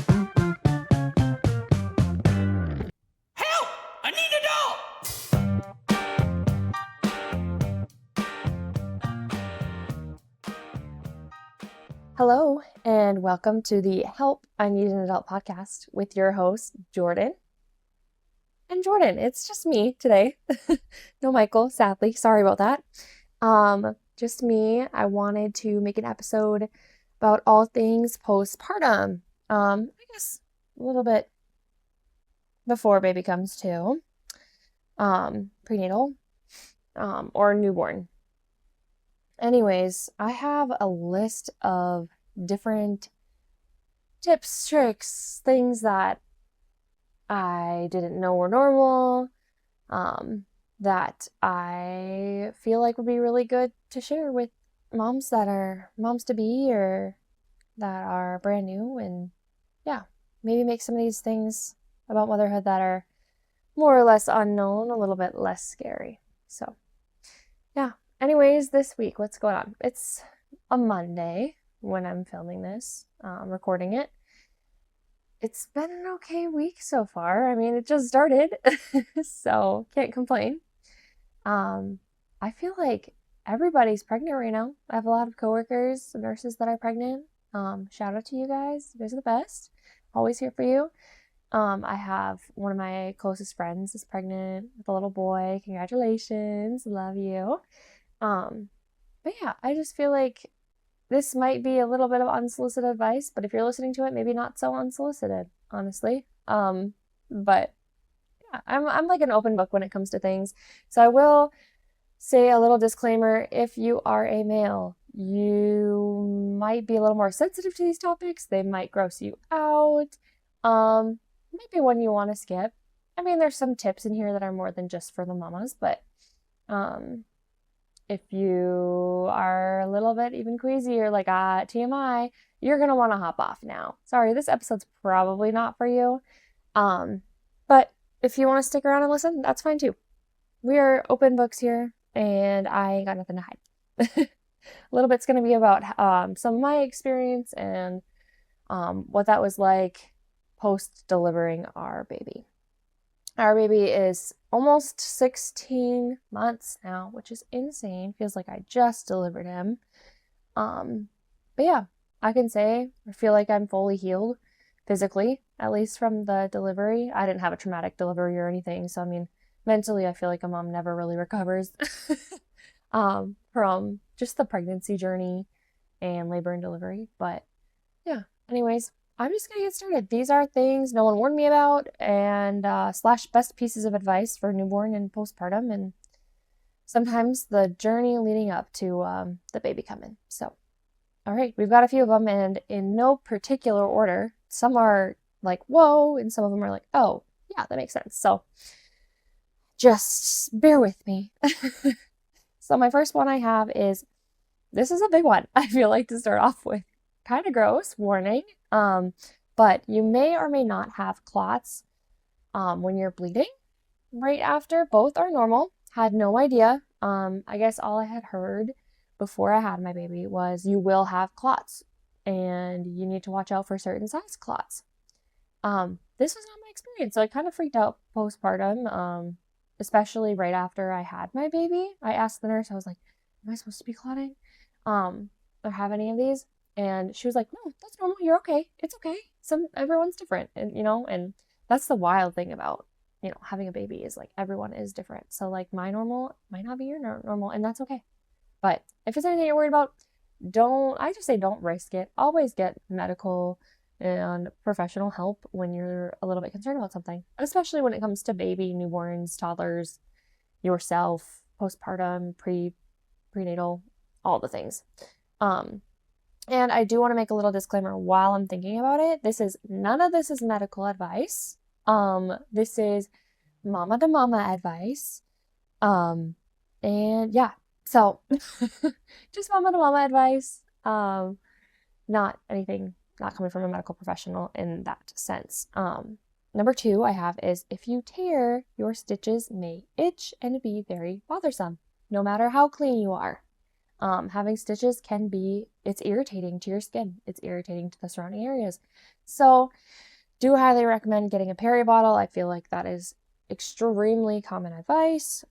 Help! I need a doll! Hello, and welcome to the Help I Need an Adult podcast with your host, Jordyn. And Jordyn, it's just me today. No Michael, sadly. Sorry about that. Just me. I wanted to make an episode about all things postpartum. I guess a little bit before baby comes too. Prenatal, or newborn. Anyways, I have a list of different tips, tricks, things that I didn't know were normal, that I feel like would be really good to share with moms that are moms to be or that are brand new, and yeah, maybe make some of these things about motherhood that are more or less unknown a little bit less scary. So, yeah. Anyways, this week, what's going on? It's a Monday when I'm filming this, recording it. It's been an okay week so far. I mean, it just started, so can't complain. I feel like everybody's pregnant right now. I have a lot of coworkers, nurses that are pregnant. Shout out to you guys. You guys are the best. Always here for you. I have one of my closest friends is pregnant with a little boy. Congratulations. Love you. But yeah, I just feel like this might be a little bit of unsolicited advice, but if you're listening to it, maybe not so unsolicited, honestly. But yeah, I'm like an open book when it comes to things. So I will say a little disclaimer: if you are a male, you might be a little more sensitive to these topics. They might gross you out. Maybe one you want to skip. I mean, there's some tips in here that are more than just for the mamas, but if you are a little bit even queasy or like, TMI, you're going to want to hop off now. Sorry, this episode's probably not for you. But if you want to stick around and listen, that's fine too. We are open books here, and I ain't got nothing to hide. A little bit's going to be about some of my experience and what that was like post-delivering our baby. Our baby is almost 16 months now, which is insane. Feels like I just delivered him. But yeah, I can say I feel like I'm fully healed physically, at least from the delivery. I didn't have a traumatic delivery or anything. So, I mean, mentally, I feel like a mom never really recovers from just the pregnancy journey and labor and delivery. But yeah, anyways, I'm just gonna get started. These are things no one warned me about, and / best pieces of advice for newborn and postpartum, and sometimes the journey leading up to the baby coming. So, all right, we've got a few of them, and in no particular order. Some are like, whoa, and some of them are like, oh, yeah, that makes sense. So, just bear with me. So, my first one I have is, this is a big one, I feel like, to start off with. Kind of gross, warning. But you may or may not have clots when you're bleeding right after. Both are normal. Had no idea. I guess all I had heard before I had my baby was you will have clots and you need to watch out for certain size clots. This was not my experience, so I kind of freaked out postpartum, especially right after I had my baby. I asked the nurse, I was like, am I supposed to be clotting? Or have any of these? And she was like, no, that's normal. You're okay. It's okay. Everyone's different. And, and that's the wild thing about, having a baby is like, everyone is different. So like my normal might not be your normal, and that's okay. But if it's anything you're worried about, don't risk it. Always get medical and professional help when you're a little bit concerned about something, especially when it comes to baby, newborns, toddlers, yourself, postpartum, prenatal, all the things. And I do want to make a little disclaimer while I'm thinking about it. None of this is medical advice. This is mama to mama advice. And yeah, so just mama to mama advice. Not coming from a medical professional in that sense. Number 2 I have is, if you tear, your stitches may itch and be very bothersome, no matter how clean you are. Having stitches it's irritating to your skin. It's irritating to the surrounding areas. So, do highly recommend getting a peri bottle. I feel like that is extremely common advice.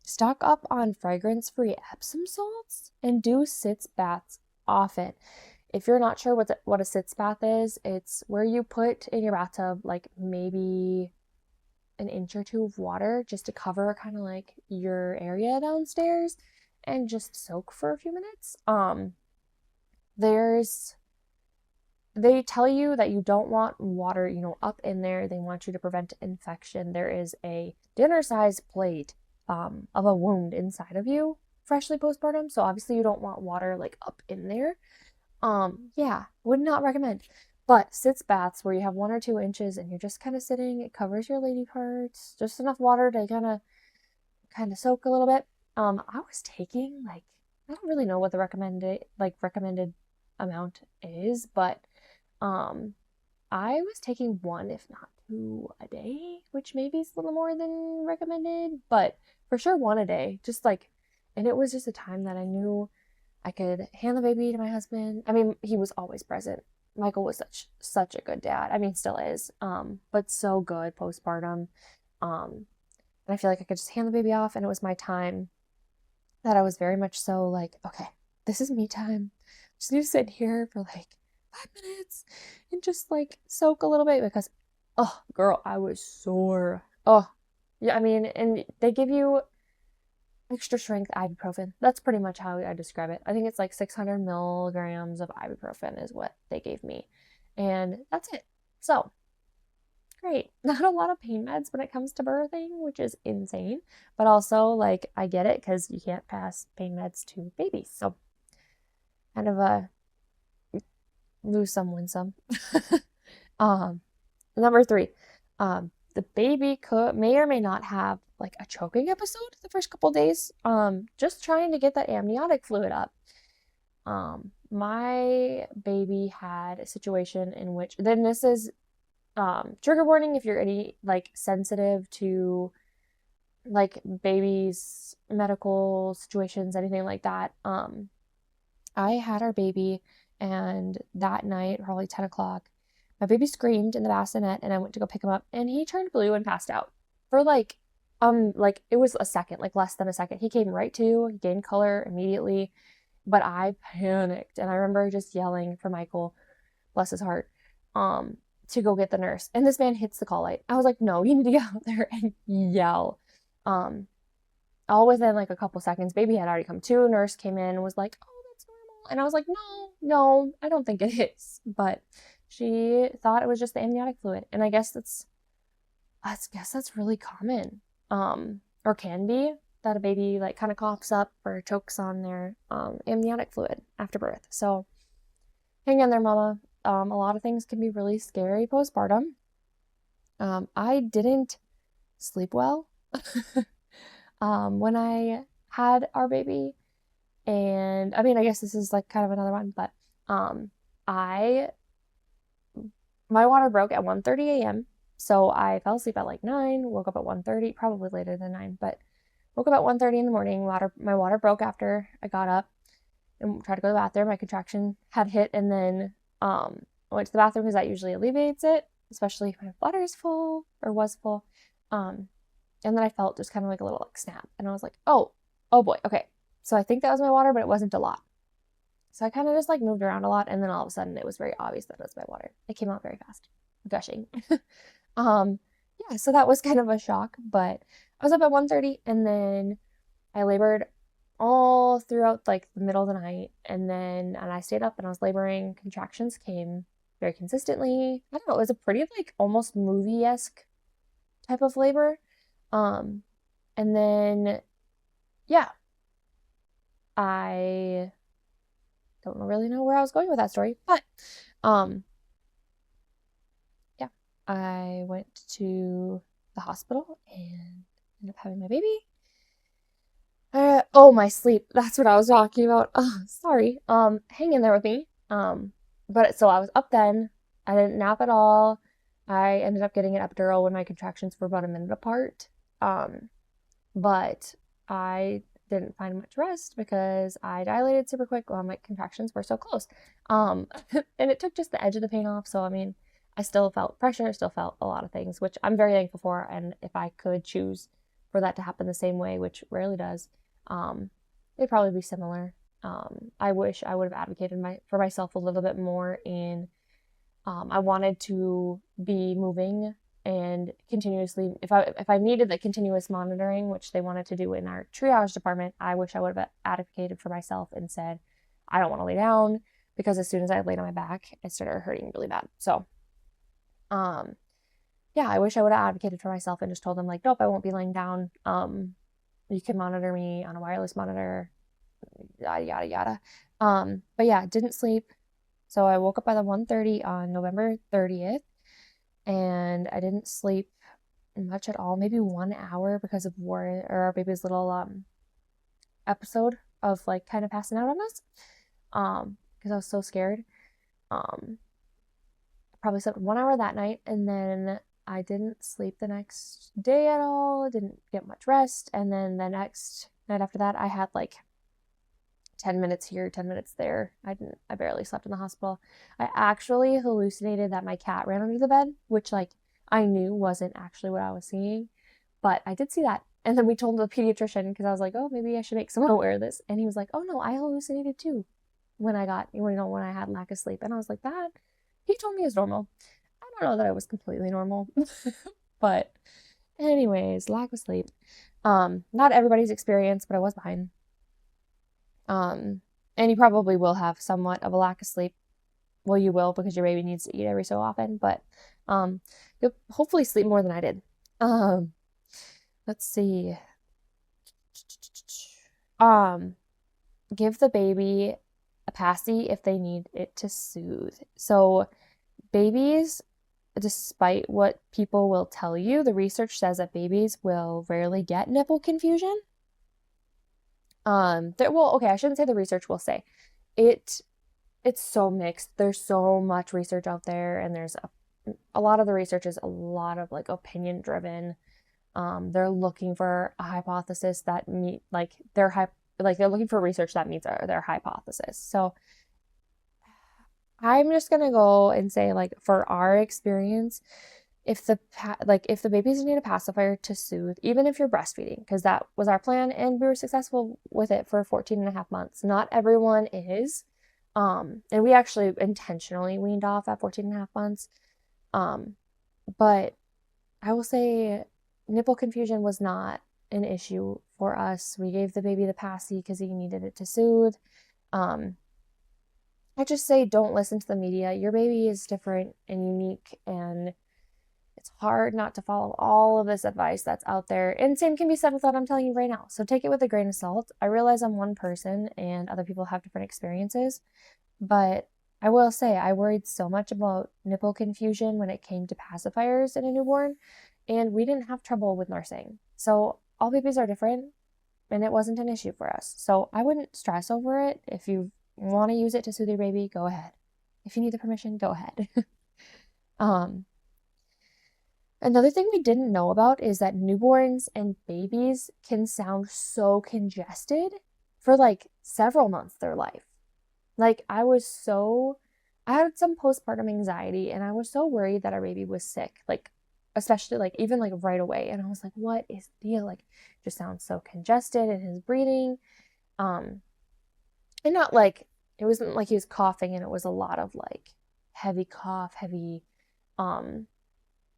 Stock up on fragrance-free Epsom salts and do sitz baths often. If you're not sure what a sitz bath is, it's where you put in your bathtub like maybe an inch or two of water just to cover kind of like your area downstairs and just soak for a few minutes. There's they tell you that you don't want water, up in there. They want you to prevent infection. There is a dinner-sized plate of a wound inside of you freshly postpartum, so obviously you don't want water like up in there. Yeah, would not recommend. But sitz baths where you have 1 or 2 inches and you're just kind of sitting, it covers your lady parts, just enough water to kind of soak a little bit. I was taking like I don't really know what the recommended amount is, but I was taking 1, if not 2 a day, which maybe is a little more than recommended, but for sure 1 a day. And it was just a time that I knew I could hand the baby to my husband. I mean, he was always present. Michael was such a good dad. I mean, still is. But so good postpartum. And I feel like I could just hand the baby off, and it was my time that I was very much so like, okay, this is me time. Just need to sit here for like 5 minutes and just like soak a little bit because, oh, girl, I was sore. Oh, yeah. I mean, and they give you extra strength ibuprofen. That's pretty much how I describe it. I think it's like 600 milligrams of ibuprofen is what they gave me. And that's it. So, great. Not a lot of pain meds when it comes to birthing, which is insane. But also, like, I get it because you can't pass pain meds to babies. So, kind of a lose some, win some. Number 3, the baby may or may not have like a choking episode the first couple days. Just trying to get that amniotic fluid up. My baby had a situation in which then this is trigger warning if you're any like sensitive to like babies, medical situations, anything like that. I had our baby, and that night, probably 10 o'clock, my baby screamed in the bassinet, and I went to go pick him up, and he turned blue and passed out for like it was a second, like less than a second. He came right to, he gained color immediately, but I panicked, and I remember just yelling for Michael, bless his heart, to go get the nurse. And this man hits the call light. I was like, no, you need to get out there and yell. All within like a couple seconds, baby had already come to. Nurse came in and was like, oh, that's normal. And I was like, no, I don't think it is. But she thought it was just the amniotic fluid. And I guess that's really common. Or can be, that a baby like kind of coughs up or chokes on their amniotic fluid after birth. So hang in there, mama. A lot of things can be really scary postpartum. I didn't sleep well when I had our baby. And I mean, I guess this is like kind of another one, but my water broke at 1:30 a.m. So I fell asleep at like 9, woke up at 1:30, probably later than 9, but woke up at 1:30 in the morning. My water broke after I got up and tried to go to the bathroom. My contraction had hit, and then I went to the bathroom because that usually alleviates it, especially if my bladder is full or was full. And then I felt just kind of like a little like snap, and I was like, oh boy, okay. So I think that was my water, but it wasn't a lot. So I kind of just like moved around a lot, and then all of a sudden it was very obvious that it was my water. It came out very fast, gushing. Yeah, so that was kind of a shock, but I was up at 1:30, and then I labored all throughout like the middle of the night, and I stayed up and I was laboring. Contractions came very consistently. I don't know, it was a pretty like almost movie-esque type of labor. And then yeah, I don't really know where I was going with that story, but yeah, I went to the hospital and ended up having my baby. My sleep. That's what I was talking about. Oh, sorry. Hang in there with me. But so I was up then. I didn't nap at all. I ended up getting an epidural when my contractions were about a minute apart. But I didn't find much rest because I dilated super quick while my contractions were so close. And it took just the edge of the pain off. So, I mean, I still felt pressure, still felt a lot of things, which I'm very thankful for. And if I could choose for that to happen the same way, which rarely does, it'd probably be similar. I wish I would have advocated for myself a little bit more in, I wanted to be moving and continuously, if I needed the continuous monitoring, which they wanted to do in our triage department, I wish I would have advocated for myself and said, I don't want to lay down, because as soon as I laid on my back, it started hurting really bad. So, yeah, I wish I would have advocated for myself and just told them, like, nope, I won't be laying down. You can monitor me on a wireless monitor, yada, yada, yada. But yeah, didn't sleep. So I woke up by the 1:30 on November 30th, and I didn't sleep much at all, maybe 1 hour, because of our baby's little episode of like kind of passing out on us. Because I was so scared. I probably slept 1 hour that night, and then I didn't sleep the next day at all. Didn't get much rest, and then the next night after that, I had like 10 minutes here, 10 minutes there. I barely slept in the hospital. I actually hallucinated that my cat ran under the bed, which like I knew wasn't actually what I was seeing, but I did see that. And then we told the pediatrician, because I was like, oh, maybe I should make someone aware of this. And he was like, oh no, I hallucinated too when I had lack of sleep. And I was like, that, he told me it was normal. I don't know that I was completely normal, but anyways, lack of sleep. Not everybody's experience, but I was behind. And you probably will have somewhat of a lack of sleep. Well, you will, because your baby needs to eat every so often, but you'll hopefully sleep more than I did. Let's see. Give the baby a passy if they need it to soothe. So babies, despite what people will tell you, the research says that babies will rarely get nipple confusion. I shouldn't say the research will say. It's so mixed. There's so much research out there, and there's a lot of the research is a lot of like opinion driven. They're looking for a hypothesis that meet like they're looking for research that meets their hypothesis. So I'm just gonna go and say, like, for our experience, if the babies need a pacifier to soothe, even if you're breastfeeding, because that was our plan and we were successful with it for 14 and a half months. Not everyone is. And we actually intentionally weaned off at 14 and a half months. But I will say nipple confusion was not an issue for us. We gave the baby the passy because he needed it to soothe. I just say, don't listen to the media. Your baby is different and unique, and it's hard not to follow all of this advice that's out there. And same can be said with what I'm telling you right now. So take it with a grain of salt. I realize I'm one person and other people have different experiences, but I will say I worried so much about nipple confusion when it came to pacifiers in a newborn, and we didn't have trouble with nursing. So all babies are different, and it wasn't an issue for us. So I wouldn't stress over it. If you want to use it to soothe your baby, go ahead. If you need the permission, go ahead. Another thing we didn't know about is that newborns and babies can sound so congested for like several months of their life. Like I had some postpartum anxiety, and I was so worried that our baby was sick, like especially like even like right away. And I was like, what is the deal? Like, just sounds so congested in his breathing. And not like, it wasn't like he was coughing and it was a lot of like heavy cough,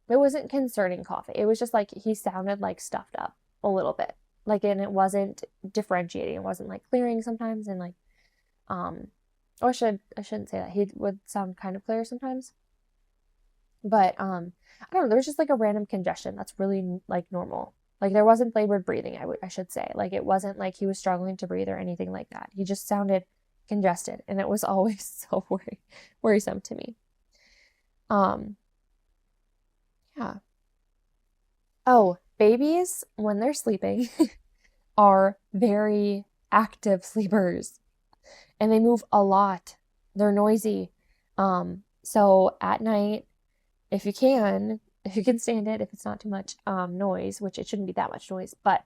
it wasn't concerning coughing. It was just like he sounded like stuffed up a little bit. Like, and it wasn't differentiating. It wasn't like clearing sometimes, and like, I shouldn't say that. He would sound kind of clear sometimes. But I don't know, there was just like a random congestion that's really like normal. Like there wasn't labored breathing, I should say. Like it wasn't like he was struggling to breathe or anything like that. He just sounded congested, and it was always so worrisome to me. Yeah. Oh, babies, when they're sleeping, are very active sleepers, and they move a lot. They're noisy. So at night, if you can stand it, if it's not too much noise, which it shouldn't be that much noise, but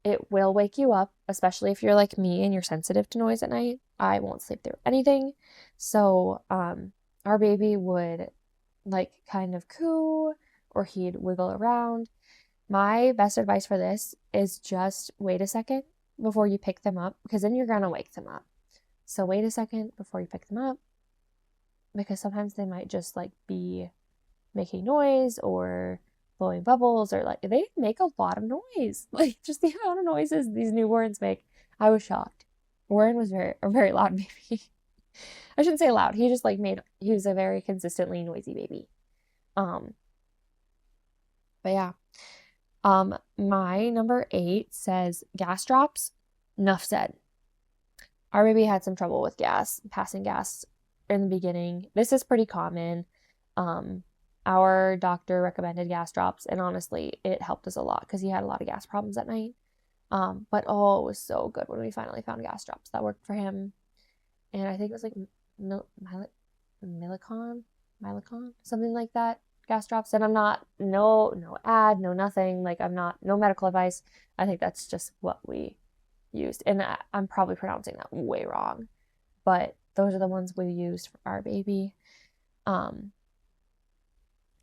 it will wake you up, especially if you're like me and you're sensitive to noise at night. I won't sleep through anything. So our baby would like kind of coo or he'd wiggle around. My best advice for this is just wait a second before you pick them up, because then you're gonna wake them up. So wait a second before you pick them up, because sometimes they might just like be making noise or blowing bubbles, or like they make a lot of noise. Like just the amount of noises these newborns make. I was shocked. Warren was a very loud baby. I shouldn't say loud. He just like he was a very consistently noisy baby. Um, but yeah. My number 8 says gas drops. Enough said. Our baby had some trouble with passing gas in the beginning. This is pretty common. Our doctor recommended gas drops, and honestly, it helped us a lot because he had a lot of gas problems at night. But oh, it was so good when we finally found gas drops that worked for him. And I think it was like Milicon, something like that. Gas drops. And I'm not, no ad, no nothing. Like I'm not, no medical advice. I think that's just what we used. And I'm probably pronouncing that way wrong. But those are the ones we used for our baby.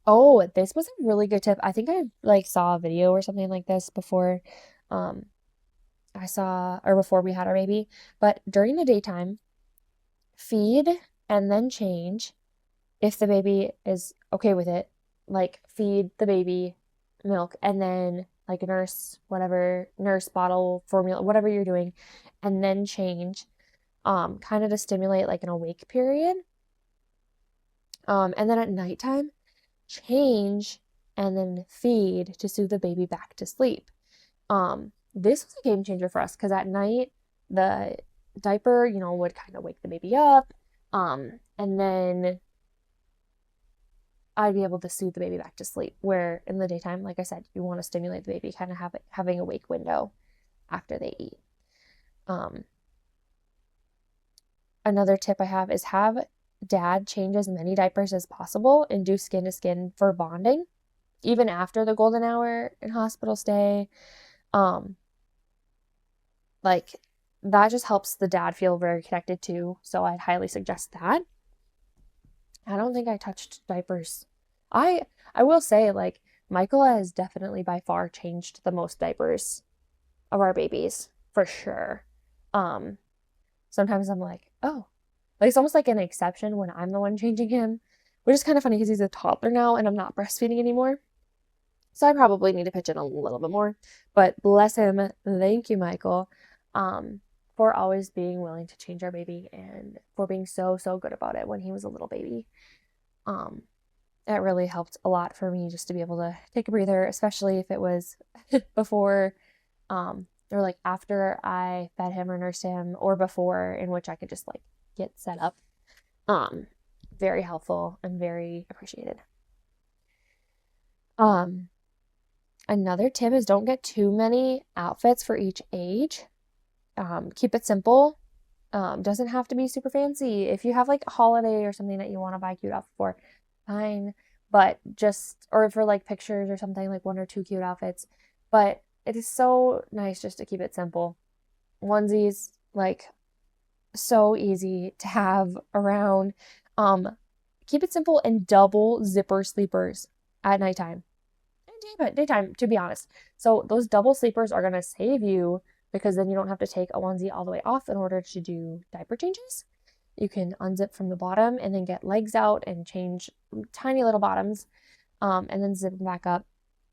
Oh, this was a really good tip. I think I like saw a video or something like this before before we had our baby. But during the daytime, feed and then change if the baby is okay with it. Like feed the baby milk and then like nurse bottle formula, whatever you're doing, and then change, kind of to stimulate like an awake period. And then at nighttime, change and then feed to soothe the baby back to sleep. This was a game changer for us because at night the diaper, would kind of wake the baby up. And then I'd be able to soothe the baby back to sleep. Where in the daytime, like I said, you want to stimulate the baby, kind of having a wake window after they eat. Another tip I have is have dad change as many diapers as possible and do skin to skin for bonding, even after the golden hour and hospital stay. Like that just helps the dad feel very connected too. So I'd highly suggest that. I don't think I touched diapers. I will say, like, Michael has definitely by far changed the most diapers of our babies, for sure. Sometimes I'm like, oh, like it's almost like an exception when I'm the one changing him, which is kind of funny because he's a toddler now and I'm not breastfeeding anymore. So I probably need to pitch in a little bit more, but bless him. Thank you, Michael, for always being willing to change our baby and for being so, so good about it when he was a little baby. It really helped a lot for me just to be able to take a breather, especially if it was before, or like after I fed him or nursed him, or before, in which I could just like get set up. Very helpful and very appreciated. Another tip is don't get too many outfits for each age. Keep it simple. Doesn't have to be super fancy. If you have like a holiday or something that you want to buy cute outfit for, fine. But or for like pictures or something, like 1 or 2 cute outfits. But it is so nice just to keep it simple. Onesies, like so easy to have around. Keep it simple and double zipper sleepers at nighttime. And daytime, to be honest. So those double sleepers are going to save you because then you don't have to take a onesie all the way off in order to do diaper changes. You can unzip from the bottom and then get legs out and change tiny little bottoms, and then zip them back up.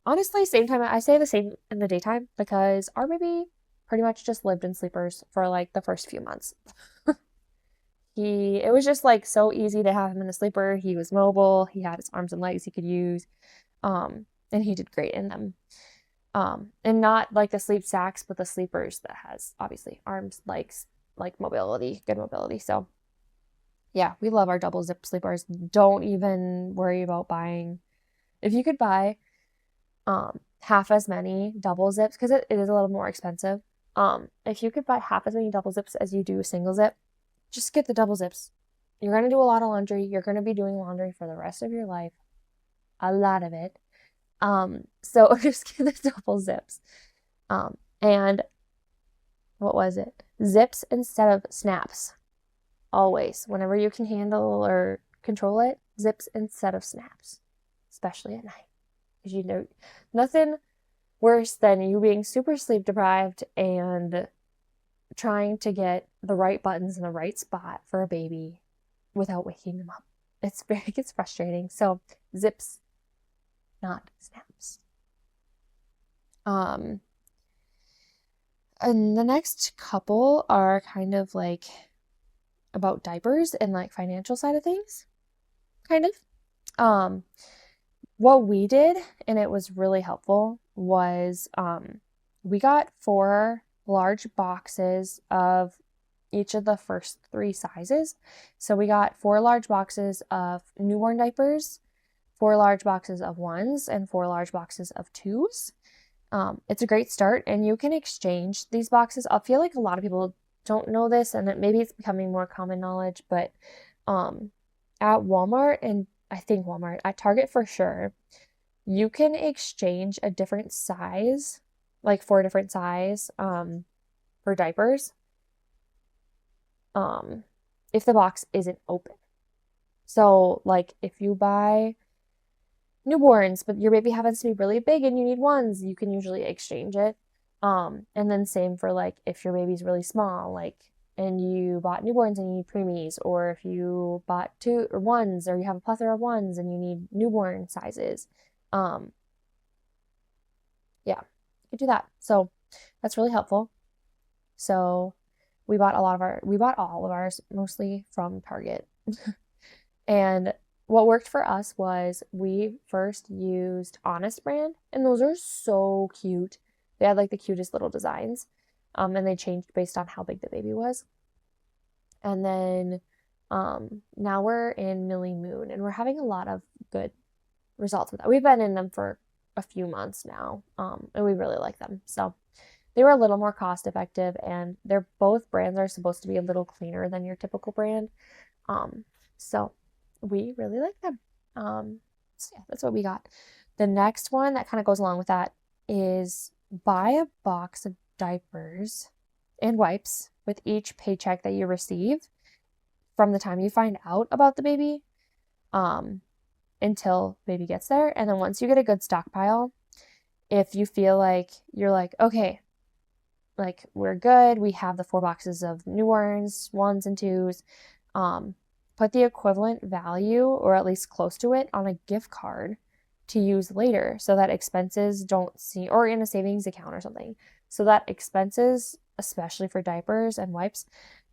Honestly, same time. I say the same in the daytime because our baby pretty much just lived in sleepers for like the first few months. It was just like so easy to have him in a sleeper. He was mobile. He had his arms and legs he could use. And he did great in them. And not like the sleep sacks, but the sleepers that has obviously arms, legs, like mobility, good mobility. So yeah, we love our double zip sleepers. Don't even worry about buying. If you could buy half as many double zips, because it is a little more expensive. If you could buy half as many double zips as you do a single zip, just get the double zips. You're going to do a lot of laundry. You're going to be doing laundry for the rest of your life. A lot of it. So just get the double zips. And what was it? Zips instead of snaps. Always. Whenever you can handle or control it, zips instead of snaps, especially at night. Because you know, nothing worse than you being super sleep deprived and trying to get the right buttons in the right spot for a baby without waking them up. It gets frustrating. So zips, not snaps. And the next couple are kind of like about diapers and like financial side of things, kind of. What we did, and it was really helpful, was we got 4 large boxes of each of the first 3 sizes. So we got 4 large boxes of newborn diapers, 4 large boxes of 1s, and 4 large boxes of 2s. It's a great start, and you can exchange these boxes. I feel like a lot of people don't know this, and maybe it's becoming more common knowledge, but at Walmart, and I think Walmart, at Target for sure, you can exchange a different size, like 4 different size, for diapers, if the box isn't open. So, like, if you buy newborns, but your baby happens to be really big and you need 1s, you can usually exchange it. And then same for like if your baby's really small, like, and you bought newborns and you need preemies, or if you bought 2 or 1s, or you have a plethora of 1s and you need newborn sizes. Yeah, you could do that. So that's really helpful. So we bought all of ours mostly from Target. And what worked for us was we first used Honest brand, and those are so cute. They had like the cutest little designs, and they changed based on how big the baby was. And then now we're in Millie Moon, and we're having a lot of good results with that. We've been in them for a few months now, and we really like them. So they were a little more cost effective, and they're both brands are supposed to be a little cleaner than your typical brand. So we really like them. So yeah, that's what we got. The next one that kind of goes along with that is buy a box of diapers and wipes with each paycheck that you receive from the time you find out about the baby, until baby gets there. And then once you get a good stockpile, if you feel like you're like, okay, like we're good, we have the 4 boxes of newborns, 1s and 2s, put the equivalent value, or at least close to it, on a gift card to use later, so that expenses don't seem, or in a savings account or something, so that expenses, especially for diapers and wipes,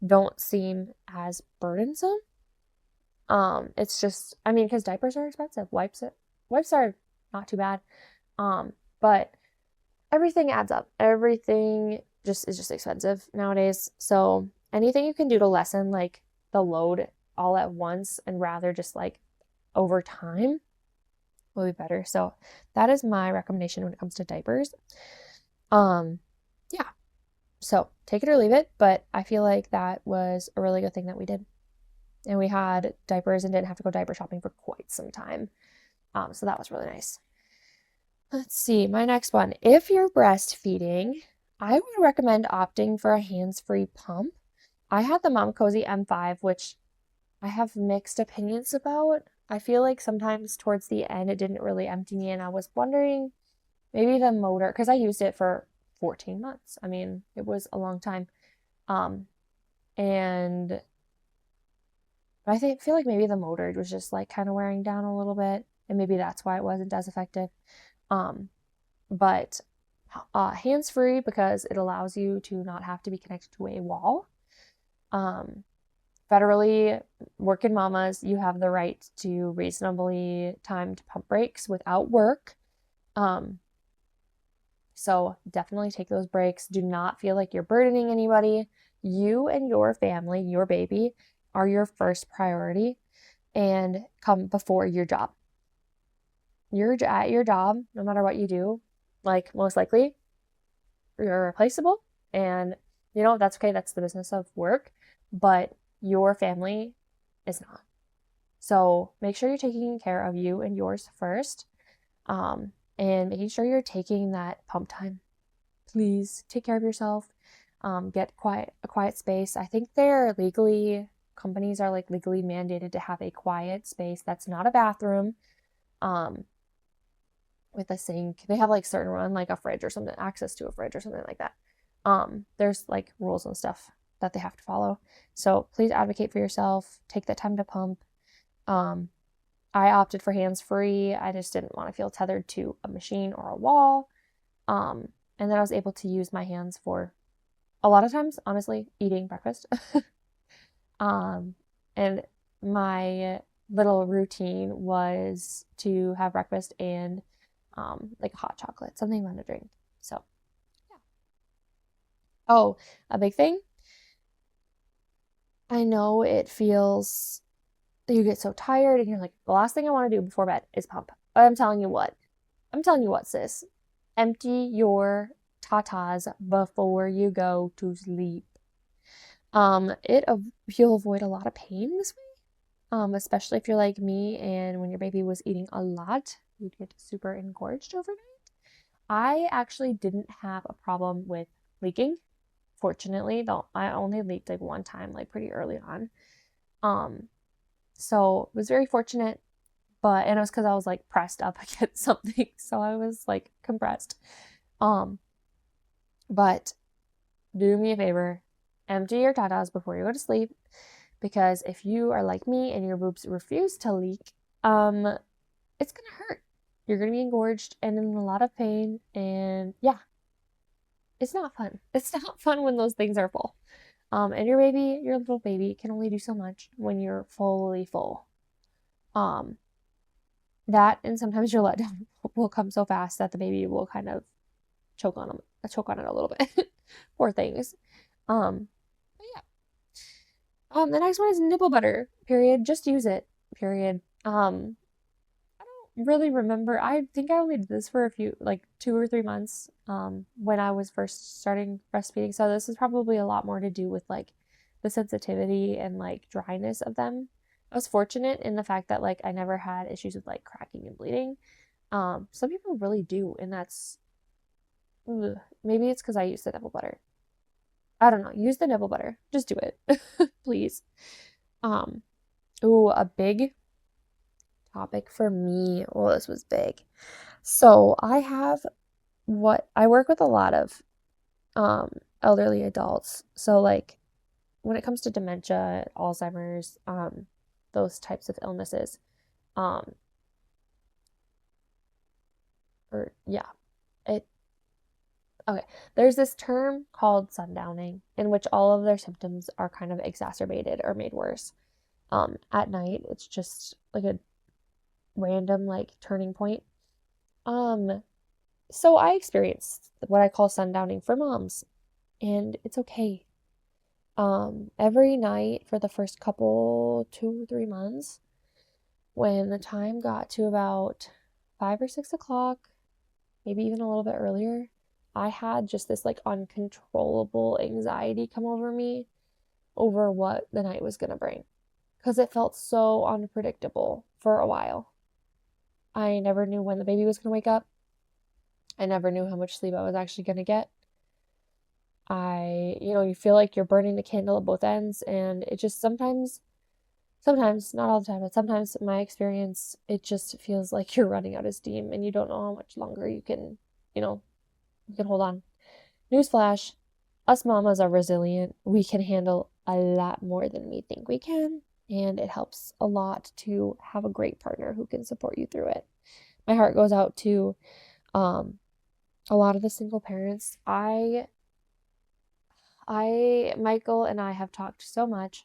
don't seem as burdensome. It's just, I mean, because diapers are expensive, wipes are not too bad, but everything adds up. Everything is just expensive nowadays. So anything you can do to lessen like the load all at once and rather just like over time will be better. So that is my recommendation when it comes to diapers. Yeah. So take it or leave it, but I feel like that was a really good thing that we did. And we had diapers and didn't have to go diaper shopping for quite some time. So that was really nice. Let's see, my next one. If you're breastfeeding, I would recommend opting for a hands-free pump. I had the Mom Cozy M5, which I have mixed opinions about. I feel like sometimes towards the end it didn't really empty me, and I was wondering maybe the motor, because I used it for 14 months. I mean, it was a long time. And I feel like maybe the motor was just like kind of wearing down a little bit, and maybe that's why it wasn't as effective. But hands-free, because it allows you to not have to be connected to a wall. Federally, working mamas, you have the right to reasonably timed pump breaks without work. So definitely take those breaks. Do not feel like you're burdening anybody. You and your family, your baby, are your first priority and come before your job. You're at your job, no matter what you do, like most likely you're replaceable, and you know, that's okay. That's the business of work, but your family is not. So make sure you're taking care of you and yours first, and making sure you're taking that pump time. Please take care of yourself. Get a quiet space. I think they're legally companies are like legally mandated to have a quiet space that's not a bathroom, with a sink. They have like certain run like a fridge or something, access to a fridge or something like that. There's like rules and stuff that they have to follow. So please advocate for yourself. Take the time to pump. I opted for hands-free. I just didn't want to feel tethered to a machine or a wall. And then I was able to use my hands for a lot of times, honestly, eating breakfast. And my little routine was to have breakfast and like a hot chocolate, something I want to drink. So, yeah. Oh, a big thing. I know it feels you get so tired and you're like, the last thing I want to do before bed is pump. But I'm telling you what. I'm telling you what, sis. Empty your tatas before you go to sleep. You'll avoid a lot of pain this way. Especially if you're like me and when your baby was eating a lot, you'd get super engorged overnight. I actually didn't have a problem with leaking. Fortunately, though, I only leaked like one time, like pretty early on. So it was very fortunate, and it was because I was like pressed up against something, so I was like compressed. But do me a favor, empty your tatas before you go to sleep, because if you are like me and your boobs refuse to leak, it's gonna hurt. You're gonna be engorged and in a lot of pain, and yeah, it's not fun. It's not fun when those things are full. And your little baby can only do so much when you're fully full. That and sometimes your letdown will come so fast that the baby will kind of choke on it a little bit. Poor things. But yeah. The next one is nipple butter. Period. Just use it. Period. I don't really remember. I think I only did this for 2 or 3 months, when I was first starting breastfeeding. So this is probably a lot more to do with like the sensitivity and like dryness of them. I was fortunate in the fact that like I never had issues with like cracking and bleeding. Some people really do, and that's maybe it's because I used the nipple butter. I don't know. Use the nipple butter. Just do it, please. A big topic for me. Well, this was big. So I work with a lot of elderly adults. So like when it comes to dementia, Alzheimer's, those types of illnesses, there's this term called sundowning in which all of their symptoms are kind of exacerbated or made worse. At night, it's just like a random like turning point. So I experienced what I call sundowning for moms, and it's okay. Every night for the first couple 2 or 3 months, when the time got to about 5 or 6 o'clock, maybe even a little bit earlier, I had just this like uncontrollable anxiety come over me over what the night was gonna bring, because it felt so unpredictable for a while. I never knew when the baby was gonna wake up. I never knew how much sleep I was actually gonna get. You feel like you're burning the candle at both ends, and it just sometimes, not all the time, but sometimes in my experience, it just feels like you're running out of steam and you don't know how much longer you can hold on. Newsflash, us mamas are resilient. We can handle a lot more than we think we can, and it helps a lot to have a great partner who can support you through it. My heart goes out to a lot of the single parents. Michael and I have talked so much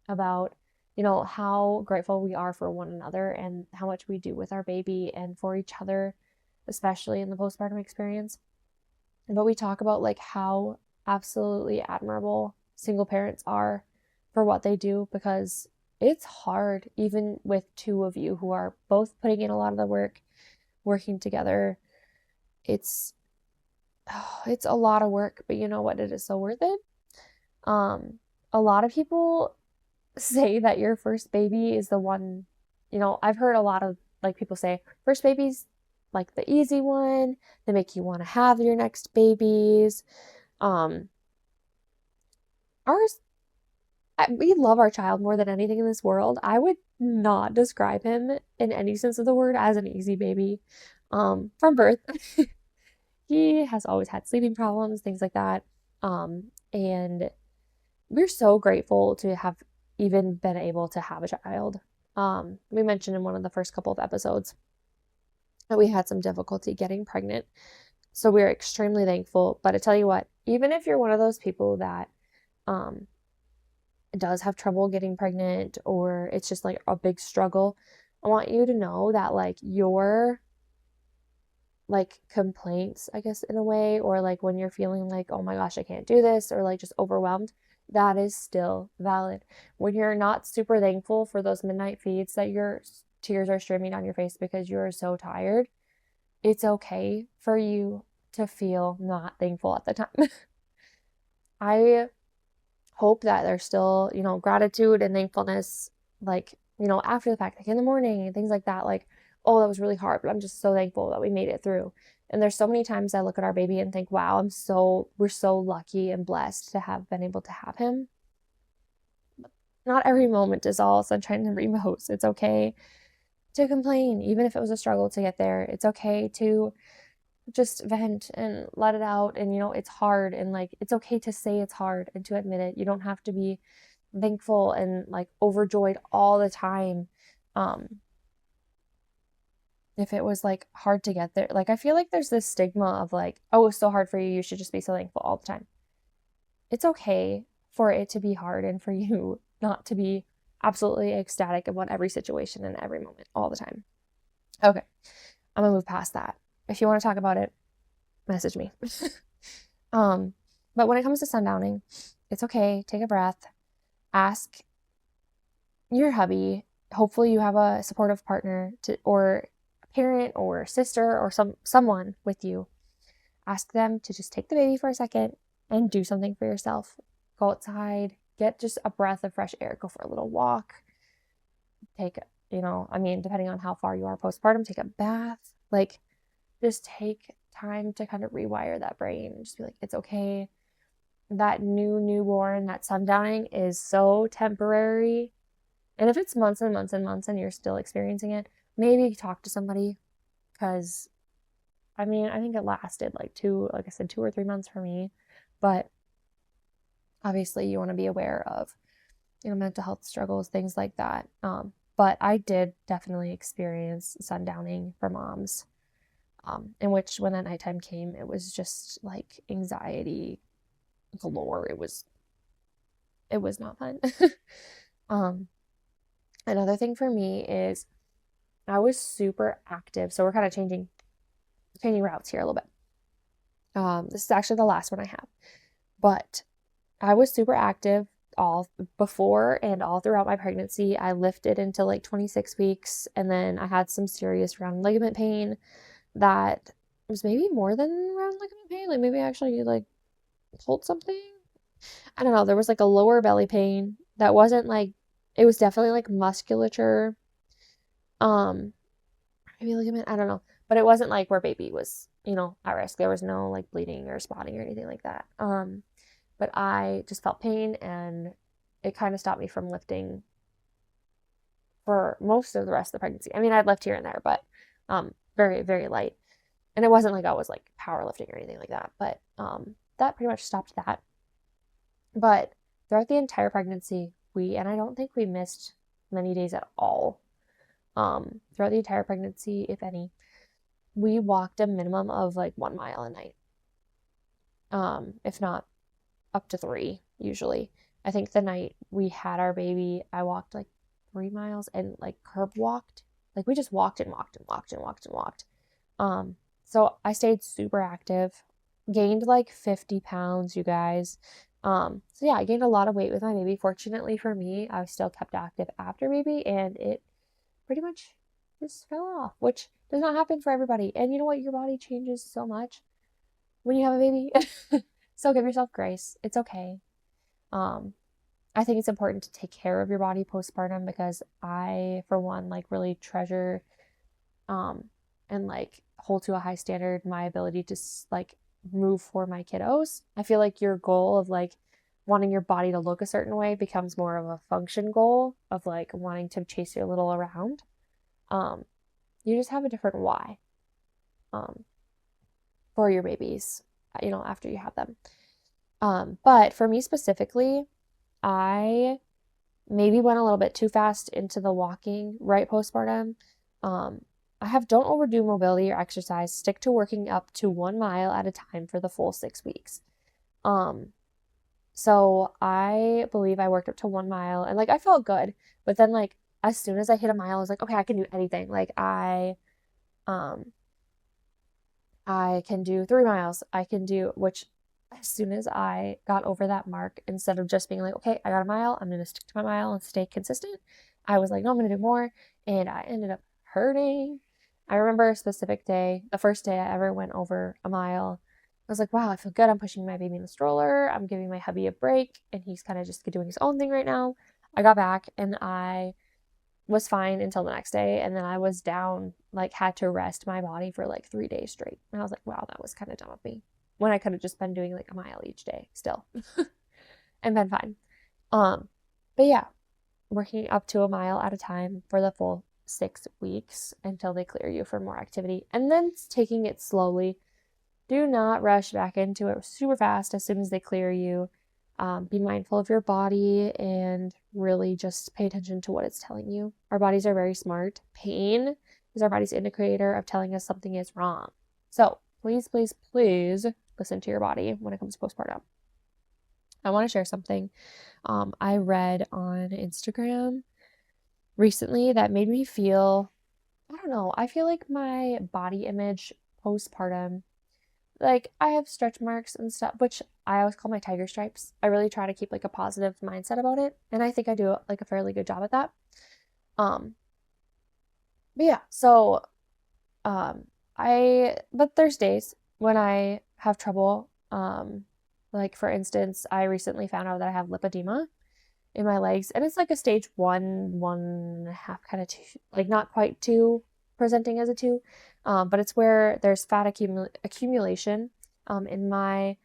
about, how grateful we are for one another and how much we do with our baby and for each other, especially in the postpartum experience. But we talk about like how absolutely admirable single parents are for what they do, because it's hard, even with two of you who are both putting in a lot of the work, working together. It's a lot of work, but you know what? It is so worth it. A lot of people say that your first baby is the one, I've heard a lot of like people say first baby's like the easy one. They make you want to have your next babies. Ours we love our child more than anything in this world. I would not describe him in any sense of the word as an easy baby. From birth, he has always had sleeping problems, things like that. And we're so grateful to have even been able to have a child. We mentioned in one of the first couple of episodes that we had some difficulty getting pregnant. So we're extremely thankful. But I tell you what, even if you're one of those people that um, does have trouble getting pregnant or it's just like a big struggle, I want you to know that like your like complaints, I guess, in a way, or like when you're feeling like, oh my gosh, I can't do this, or like just overwhelmed, that is still valid. When you're not super thankful for those midnight feeds that your tears are streaming down your face because you're so tired, it's okay for you to feel not thankful at the time. I hope that there's still, gratitude and thankfulness, like, after the fact, like in the morning and things like that, like, oh, that was really hard, but I'm just so thankful that we made it through. And there's so many times I look at our baby and think, wow, we're so lucky and blessed to have been able to have him. Not every moment is all sunshine and rainbows. It's okay to complain, even if it was a struggle to get there. It's okay to just vent and let it out. And, it's hard. And like, it's okay to say it's hard and to admit it. You don't have to be thankful and like overjoyed all the time. If it was like hard to get there, like, I feel like there's this stigma of like, oh, it's so hard for you. You should just be so thankful all the time. It's okay for it to be hard and for you not to be absolutely ecstatic about every situation and every moment all the time. Okay. I'm gonna move past that. If you want to talk about it, message me. But when it comes to sundowning, it's okay. Take a breath. Ask your hubby. Hopefully you have a supportive partner or a parent or sister or someone with you. Ask them to just take the baby for a second and do something for yourself. Go outside, get just a breath of fresh air, go for a little walk. Take, depending on how far you are postpartum, take a bath. Like, just take time to kind of rewire that brain. Just be like, it's okay. That newborn, that sundowning is so temporary. And if it's months and months and months and you're still experiencing it, maybe talk to somebody. Because, I think it lasted like 2 or 3 months for me. But obviously you want to be aware of, mental health struggles, things like that. But I did definitely experience sundowning for moms. In which when that nighttime came, it was just like anxiety galore. It was not fun. Another thing for me is I was super active. So we're kind of changing routes here a little bit. This is actually the last one I have, but I was super active all before and all throughout my pregnancy. I lifted until like 26 weeks, and then I had some serious round ligament pain that was maybe more than round ligament pain. Like maybe I actually like pulled something. I don't know. There was like a lower belly pain that wasn't like, it was definitely like musculature. Maybe ligament, I don't know. But it wasn't like where baby was, at risk. There was no like bleeding or spotting or anything like that. But I just felt pain and it kind of stopped me from lifting for most of the rest of the pregnancy. I'd lift here and there, but very, very light. And it wasn't like I was like powerlifting or anything like that, but that pretty much stopped that. But throughout the entire pregnancy, and I don't think we missed many days at all. Throughout the entire pregnancy, if any, we walked a minimum of like 1 mile a night. If not up to 3, usually. I think the night we had our baby, I walked like 3 miles and like curb walked. Like we just walked and walked and walked and walked and walked. So I stayed super active, gained like 50 pounds, you guys. So yeah, I gained a lot of weight with my baby. Fortunately for me, I still kept active after baby and it pretty much just fell off, which does not happen for everybody. And you know what? Your body changes so much when you have a baby. So give yourself grace. It's okay. I think it's important to take care of your body postpartum because I, for one, like really treasure and like hold to a high standard my ability to like move for my kiddos. I feel like your goal of like wanting your body to look a certain way becomes more of a function goal of like wanting to chase you a little around. You just have a different why for your babies, after you have them. But for me specifically, I maybe went a little bit too fast into the walking right postpartum. I have don't overdo mobility or exercise. Stick to working up to 1 mile at a time for the full 6 weeks. So I believe I worked up to 1 mile and like I felt good, but then like as soon as I hit a mile, I was like, okay, I can do anything. Like I can do 3 miles. I can do, which as soon as I got over that mark, instead of just being like, okay, I got a mile, I'm going to stick to my mile and stay consistent, I was like, no, I'm going to do more. And I ended up hurting. I remember a specific day, the first day I ever went over a mile. I was like, wow, I feel good. I'm pushing my baby in the stroller. I'm giving my hubby a break, and he's kind of just doing his own thing right now. I got back and I was fine until the next day. And then I was down, like, had to rest my body for like 3 days straight. And I was like, wow, that was kind of dumb of me when I could have just been doing like a mile each day still and been fine. But yeah, working up to a mile at a time for the full 6 weeks until they clear you for more activity, and then taking it slowly. Do not rush back into it super fast as soon as they clear you. Be mindful of your body and really just pay attention to what it's telling you. Our bodies are very smart. Pain is our body's indicator of telling us something is wrong. So please, please, please listen to your body when it comes to postpartum. I want to share something I read on Instagram recently that made me feel, I don't know, I feel like my body image postpartum, like I have stretch marks and stuff, which I always call my tiger stripes. I really try to keep like a positive mindset about it, and I think I do like a fairly good job at that. But yeah, so but there's days when I have trouble. Like for instance, I recently found out that I have lipedema in my legs, and it's like a stage 1.5 kind of two, like not quite 2 presenting as a 2, but it's where there's fat accumulation in my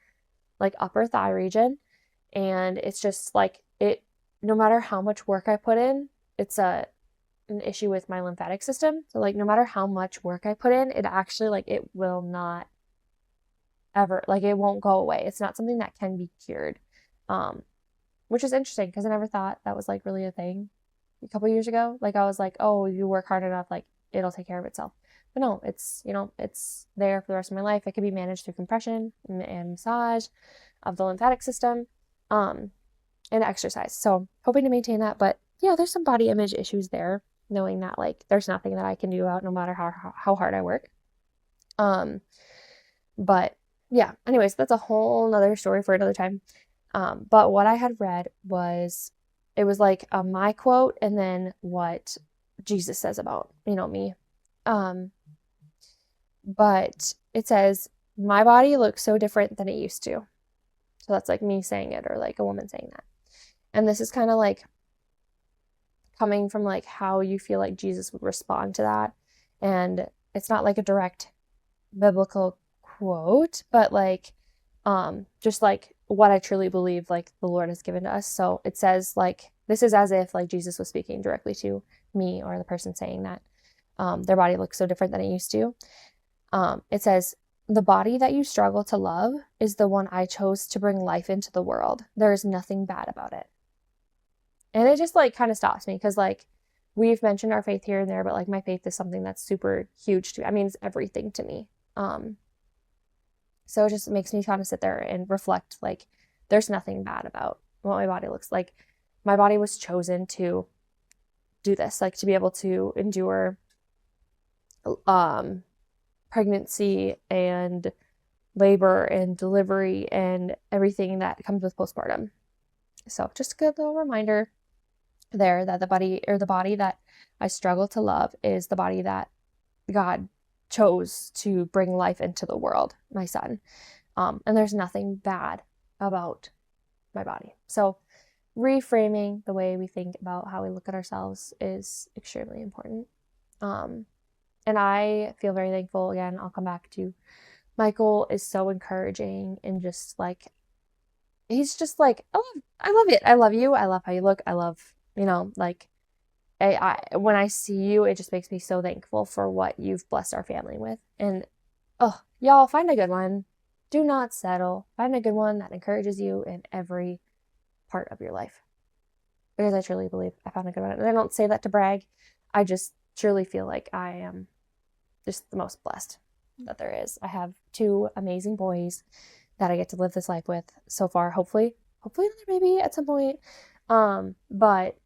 like upper thigh region, and it's just like no matter how much work I put in, it's an issue with my lymphatic system. So like no matter how much work I put in, it actually like it will not ever, like it won't go away. It's not something that can be cured. Which is interesting because I never thought that was like really a thing a couple years ago. Like I was like, oh, if you work hard enough, like it'll take care of itself. But no, it's there for the rest of my life. It can be managed through compression and massage of the lymphatic system, and exercise. So hoping to maintain that. But yeah, there's some body image issues there, knowing that like there's nothing that I can do about no matter how hard I work. But yeah, anyways, that's a whole nother story for another time. But what I had read was, it was like my quote and then what Jesus says about, me. But it says, my body looks so different than it used to. So that's like me saying it, or like a woman saying that. And this is kind of like coming from like how you feel like Jesus would respond to that. And it's not like a direct biblical quote, but like, just like what I truly believe like the Lord has given to us. So it says like, this is as if like Jesus was speaking directly to me or the person saying that. Their body looks so different than it used to. It says, the body that you struggle to love is the one I chose to bring life into the world. There is nothing bad about it. And it just like kind of stops me because like we've mentioned our faith here and there, but like my faith is something that's super huge to me. I mean, it's everything to me. So it just makes me kind of sit there and reflect, like, there's nothing bad about what my body looks like. My body was chosen to do this, like to be able to endure pregnancy and labor and delivery and everything that comes with postpartum. So just a good little reminder there that the body that I struggle to love is the body that God chose to bring life into the world, my son. And there's nothing bad about my body. So reframing the way we think about how we look at ourselves is extremely important. And I feel very thankful. Again, I'll come back to Michael is so encouraging and just like he's just like, I love it. I love you. I love how you look. I love, like, when I see you, it just makes me so thankful for what you've blessed our family with. And oh, y'all, find a good one. Do not settle. Find a good one that encourages you in every part of your life. Because I truly believe I found a good one. And I don't say that to brag. I just truly feel like I am just the most blessed that there is. I have two amazing boys that I get to live this life with so far. Hopefully another baby at some point. But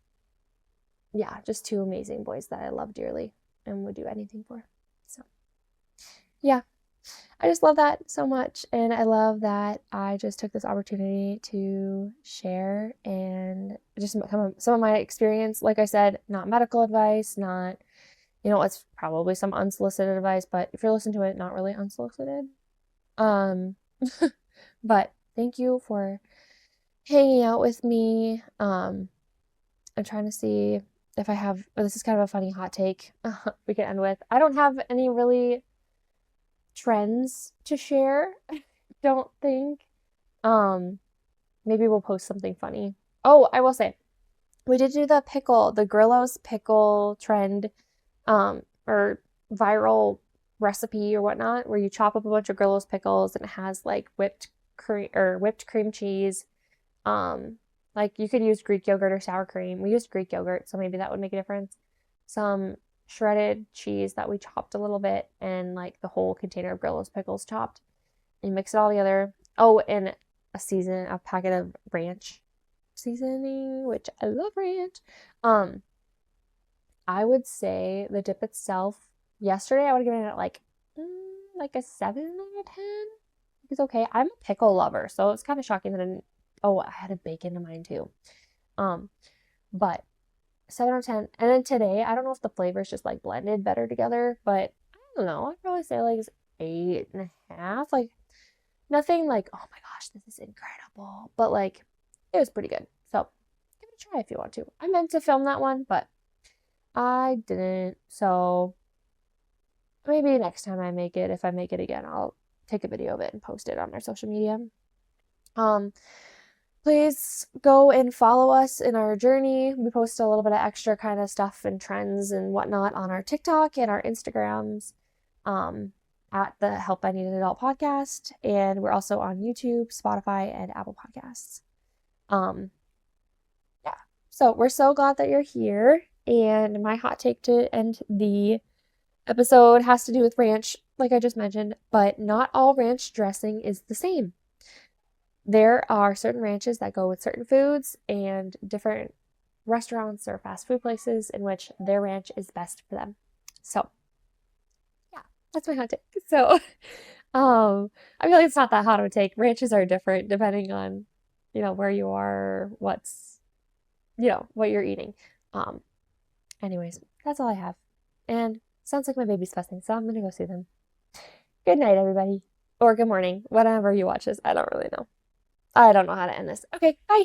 yeah, just two amazing boys that I love dearly and would do anything for. So yeah, I just love that so much. And I love that I just took this opportunity to share and just some of my experience. Like I said, not medical advice, not, it's probably some unsolicited advice, but if you're listening to it, not really unsolicited. But thank you for hanging out with me. I'm trying to see if I have, this is kind of a funny hot take we can end with. I don't have any really trends to share, don't think. Maybe we'll post something funny. Oh, I will say, we did do the Grillo's pickle trend, or viral recipe or whatnot, where you chop up a bunch of Grillo's pickles and it has like whipped cream cheese. Like you could use Greek yogurt or sour cream. We used Greek yogurt, so maybe that would make a difference. Some shredded cheese that we chopped a little bit, and like the whole container of Grillo's pickles chopped, and mix it all together. Oh, and a packet of ranch seasoning, which I love ranch. I would say the dip itself, yesterday I would have given it like a 7 out of 10. It's okay. I'm a pickle lover, so it's kind of shocking that I had a bacon in mine too. But 7 out of 10. And then today, I don't know if the flavors just like blended better together, but I don't know. I'd probably say like 8.5. Like nothing like, oh my gosh, this is incredible. But like it was pretty good. So give it a try if you want to. I meant to film that one, but I didn't. So maybe next time I make it, if I make it again, I'll take a video of it and post it on our social media. Please go and follow us in our journey. We post a little bit of extra kind of stuff and trends and whatnot on our TikTok and our Instagrams, at the Help I Need an Adult podcast. And we're also on YouTube, Spotify, and Apple Podcasts. Yeah. So we're so glad that you're here. And my hot take to end the episode has to do with ranch, like I just mentioned, but not all ranch dressing is the same. There are certain ranches that go with certain foods, and different restaurants or fast food places in which their ranch is best for them. So, yeah, that's my hot take. So, I feel like it's not that hot of a take. Ranches are different depending on, where you are, what you're eating. Anyways, that's all I have. And sounds like my baby's fussing, so I'm gonna go see them. Good night, everybody. Or good morning, whenever you watch this. I don't really know. I don't know how to end this. Okay, bye.